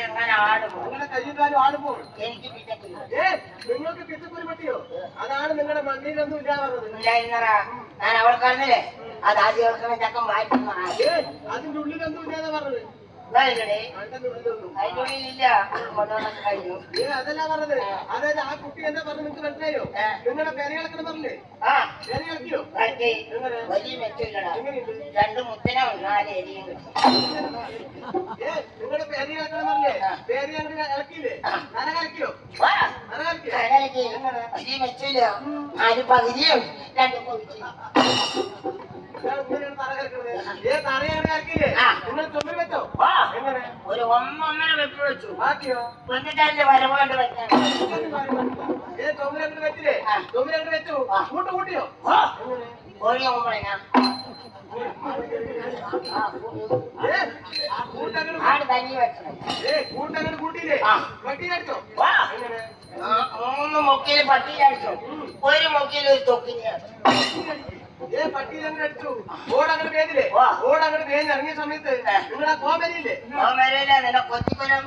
എങ്ങനെ ആടുമോ? നിങ്ങളുടെ കയ്യും കാലും ആടുമ്പോൾ എനിക്ക് പിറ്റക്കുരു നിങ്ങൾക്ക് പിറ്റക്കുരു പറ്റിയോ? അതാണ് നിങ്ങളുടെ മണ്ണിലൊന്നും ഇല്ല പറഞ്ഞത്. ഇല്ലായിരുന്നറാ, ഞാൻ അവൾ പറഞ്ഞില്ലേ അത് ആദ്യം കേൾക്കണ ചക്കം വായിക്കുന്ന അതിന്റെ ഉള്ളിലൊന്നും ഇല്ലാതെ പറഞ്ഞത്. അതിന്റെ ഉള്ളിലൊന്നും ഉള്ളിലില്ല, കൊണ്ടുവന്നൊക്കെ കഴിഞ്ഞു. അതല്ല പറഞ്ഞത്. അതായത് ആ കുട്ടി എന്താ പറഞ്ഞു നിങ്ങൾക്ക് മനസ്സിലായോ? നിങ്ങളുടെ പേരകളൊക്കെ പറഞ്ഞില്ലേ? പേര് കളിക്കോ? വലിയ മെച്ചില്ലടാ. 2 മുത്തിനും 4 എരിയും കിട്ടി. നിങ്ങളുടെ പേര് കളിക്കണം പറഞ്ഞില്ലേ? പേര് ഞങ്ങൾ ഇളക്കിയില്ലേ? നര കളിക്കോ? വലിയ മെച്ചില്ല. 4 പകുതിയും 2 കൊവിച്ചു. ഒരു 1.5 വെപ്പ് വെച്ചു. എന്നിട്ട് അതിന്റെ വരവാണ്ട് വെക്കാൻ കോഴി ആകുമ്പോഴേനാ ആട് തങ്ങി വെക്കണം. 3 മൊക്കയില് പട്ടി അടിച്ചു, 1 മൊക്കയിൽ ഒരു തൊക്കിന് പട്ടി ഞങ്ങൾ അടിച്ചു. ഓടങ്ങനെ പേരില്ലേ? ഓടങ്ങനെ പേര് ഇറങ്ങിയ സമയത്ത് നിങ്ങളുടെ കോമരിയില്ലേ? കോമരയില്ല, നിന്നെ കൊച്ചിക്കൊല്ലാൻ